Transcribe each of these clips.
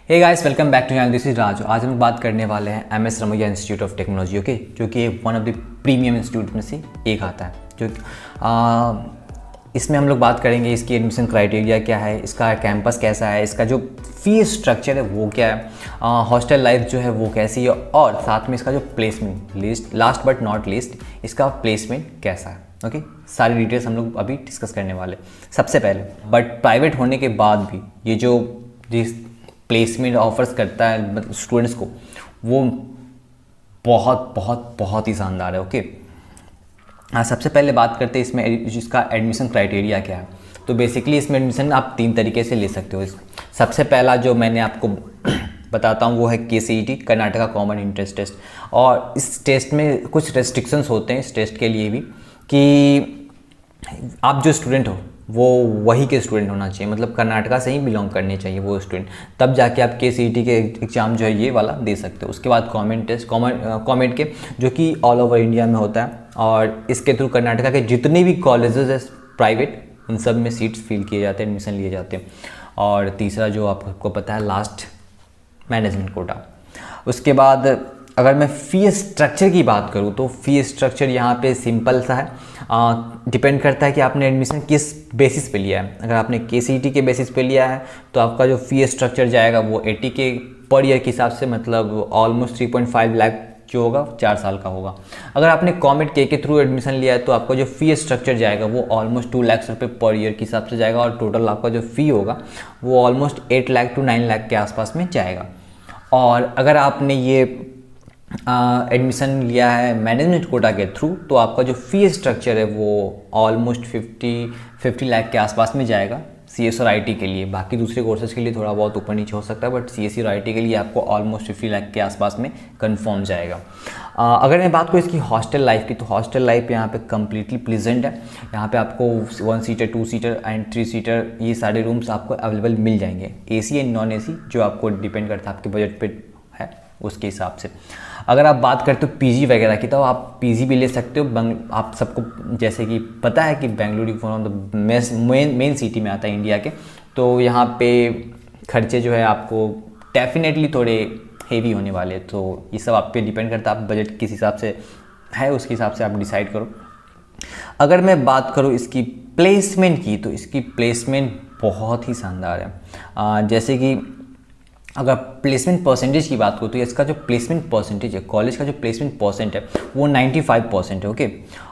Hey guys, welcome back to channel. This is Raju. आज हम लोग बात करने वाले हैं MS Ramaiah institute of technology, okay, जो कि one of the premium institute में से एक आता है। जो इसमें हम लोग बात करेंगे इसकी एडमिशन क्राइटेरिया क्या है, इसका कैंपस कैसा है, इसका जो फीस स्ट्रक्चर है वो क्या है, हॉस्टल लाइफ जो है वो कैसी है, और साथ में इसका जो placement list, last but not list, इसका प्लेसमेंट कैसा है। ओके, सारी डिटेल्स हम लोग अभी डिस्कस करने वाले। सबसे पहले, बट प्राइवेट होने के बाद भी ये जो जिस प्लेसमेंट ऑफर्स करता है स्टूडेंट्स को, वो बहुत बहुत बहुत ही शानदार है। ओके, सबसे पहले बात करते हैं इसमें इसका एडमिशन क्राइटेरिया क्या है। तो बेसिकली इसमें एडमिशन आप 3 तरीके से ले सकते हो। सबसे पहला जो मैंने आपको बताता हूँ वो है KCET, Karnataka common entrance test. और इस टेस्ट में कुछ रेस्ट्रिक्शंस होते हैं इस टेस्ट के लिए भी, कि आप जो स्टूडेंट हो वो वही के स्टूडेंट होना चाहिए, मतलब कर्नाटका से ही बिलोंग करने चाहिए वो स्टूडेंट, तब जाके आप KCET के एग्ज़ाम जो है ये वाला दे सकते हो। उसके बाद कॉमेंट टेस्ट, कॉमेंट के, जो कि ऑल ओवर इंडिया में होता है, और इसके थ्रू कर्नाटका के जितने भी कॉलेजेस है प्राइवेट, उन सब में सीट्स फिल किए जाते हैं, एडमिशन लिए जाते हैं। और तीसरा जो आपको पता है, लास्ट मैनेजमेंट कोटा। उसके बाद अगर मैं फ़ी स्ट्रक्चर की बात करूँ तो फ़ी स्ट्रक्चर यहाँ पे सिंपल सा है, डिपेंड करता है कि आपने एडमिशन किस बेसिस पे लिया है। अगर आपने KCET के बेसिस पे लिया है तो आपका जो फ़ी स्ट्रक्चर जाएगा वो 80K पर ईयर के हिसाब से, मतलब ऑलमोस्ट 3.5 लाख जो होगा 4 साल का होगा। अगर आपने कॉमेट के थ्रू एडमिशन लिया है तो आपका जो फ़ी स्ट्रक्चर जाएगा वो ऑलमोस्ट 2 लाख रुपये पर ईयर के हिसाब से जाएगा, और टोटल आपका जो फ़ी होगा वो ऑलमोस्ट 8 लाख टू 9 लाख के आसपास में जाएगा। और अगर आपने ये एडमिशन लिया है मैनेजमेंट कोटा के थ्रू तो आपका जो फ़ी स्ट्रक्चर है वो ऑलमोस्ट 50 लाख के आसपास में जाएगा CS और IT के लिए। बाकी दूसरे कोर्सेज के लिए थोड़ा बहुत ऊपर नीचे हो सकता है, बट CSE और IT के लिए आपको ऑलमोस्ट 50 लाख के आसपास में कंफर्म जाएगा। अगर मैं बात करूँ इसकी हॉस्टल लाइफ की, तो हॉस्टल लाइफ यहाँ पे कम्प्लीटली प्लीजेंट है। यहाँ पे आपको 1 सीटर, 2 सीटर एंड 3 सीटर ये सारे रूम्स आपको अवेलेबल मिल जाएंगे, AC एंड नॉन AC, जो आपको डिपेंड करता है आपके बजट पे है उसके हिसाब से। अगर आप बात करते हो PG वगैरह की, तो आप PG भी ले सकते हो। आप सबको जैसे कि पता है कि Bengaluru one of the main city में आता है इंडिया के, तो यहाँ पे खर्चे जो है आपको डेफिनेटली थोड़े हेवी होने वाले। तो ये सब आप पे डिपेंड करता है, आप बजट किस हिसाब से है उसके हिसाब से आप डिसाइड करो। अगर मैं बात करूँ इसकी प्लेसमेंट की, तो इसकी प्लेसमेंट बहुत ही शानदार है। जैसे कि अगर प्लेसमेंट परसेंटेज की बात करूँ तो इसका जो प्लेसमेंट परसेंटेज है, कॉलेज का जो प्लेसमेंट परसेंट है वो 95% है। ओके,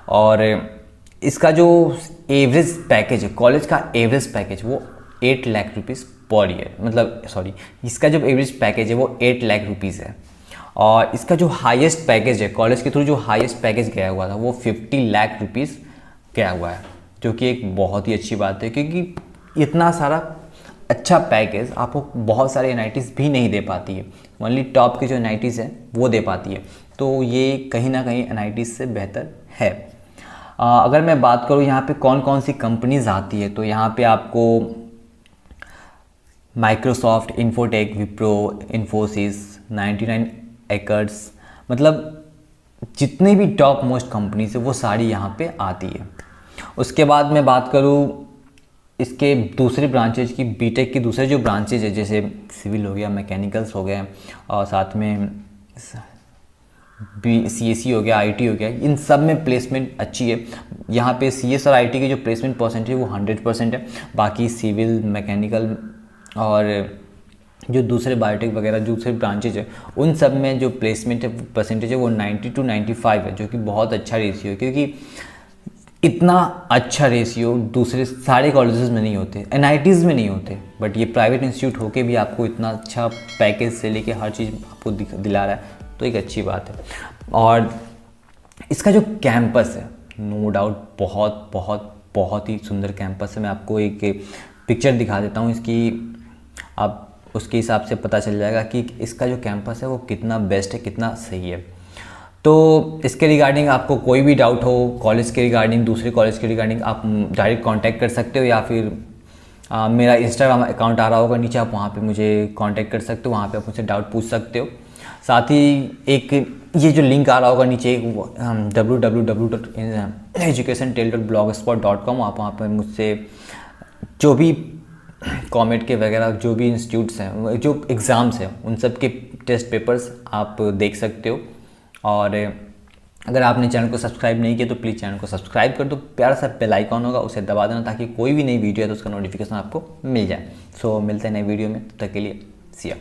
और इसका जो एवरेज पैकेज है, कॉलेज का एवरेज पैकेज वो 8 लाख रुपीज़ पर ईयर, मतलब सॉरी, इसका जो एवरेज पैकेज है वो 8 लाख रुपीज़ है। और इसका जो हाईएस्ट पैकेज है, कॉलेज के थ्रू जो हाईएस्ट पैकेज गया हुआ था वो 50 लाख रुपीज़ गया हुआ है, जो कि एक बहुत ही अच्छी बात है, क्योंकि इतना सारा अच्छा पैकेज आपको बहुत सारे NITs भी नहीं दे पाती है। ओनली टॉप के जो NITs हैं वो दे पाती है, तो ये कहीं ना कहीं NITs से बेहतर है। अगर मैं बात करूँ यहाँ पे कौन कौन सी कंपनीज आती है, तो यहाँ पे आपको Microsoft, infotech, Wipro, Infosys, 99 acres, मतलब जितनी भी टॉप मोस्ट कंपनीज है वो सारी यहाँ पे आती है। उसके बाद मैं बात करूँ इसके दूसरे ब्रांचेज की, बीटेक के दूसरे जो ब्रांचेज है, जैसे सिविल हो गया, मैकेनिकल्स हो गए, और साथ में CSE हो गया, IT हो गया, इन सब में प्लेसमेंट अच्छी है। यहाँ पे CS और IT की जो प्लेसमेंट परसेंटेज है वो 100% है। बाकी सिविल, मैकेनिकल और जो दूसरे बायोटेक वगैरह दूसरे ब्रांचेज है, उन सब में जो प्लेसमेंट परसेंटेज है वो 90 to 95 है, जो कि बहुत अच्छा रेशियो है, क्योंकि इतना अच्छा रेशियो दूसरे सारे कॉलेजेस में नहीं होते, NITs में नहीं होते, बट ये प्राइवेट इंस्टीट्यूट होके भी आपको इतना अच्छा पैकेज से लेके हर चीज़ आपको दिला रहा है, तो एक अच्छी बात है। और इसका जो कैंपस है, नो डाउट बहुत बहुत बहुत ही सुंदर कैंपस है। मैं आपको एक पिक्चर दिखा देता हूँ इसकी, आप उसके हिसाब से पता चल जाएगा कि इसका जो कैंपस है वो कितना बेस्ट है, कितना सही है। तो इसके रिगार्डिंग आपको कोई भी डाउट हो कॉलेज के रिगार्डिंग, दूसरे कॉलेज के रिगार्डिंग, आप डायरेक्ट कांटेक्ट कर सकते हो, या फिर मेरा इंस्टाग्राम अकाउंट आ रहा होगा नीचे, आप वहाँ पे मुझे कांटेक्ट कर सकते हो, वहाँ पे आप मुझसे डाउट पूछ सकते हो। साथ ही एक ये जो लिंक आ रहा होगा नीचे, www.educationtail.blogspot.com, आप वहाँ पर मुझसे जो भी कॉमेट के वगैरह जो भी इंस्टीट्यूट्स हैं, जो एग्ज़ाम्स हैं, उन सब के टेस्ट पेपर्स आप देख सकते हो। और अगर आपने चैनल को सब्सक्राइब नहीं किया तो प्लीज़ चैनल को सब्सक्राइब कर दो। प्यारा सा बेल आइकॉन होगा, उसे दबा देना ताकि कोई भी नई वीडियो है तो उसका नोटिफिकेशन आपको मिल जाए। सो मिलते हैं नई वीडियो में, तब तक के लिए सिया।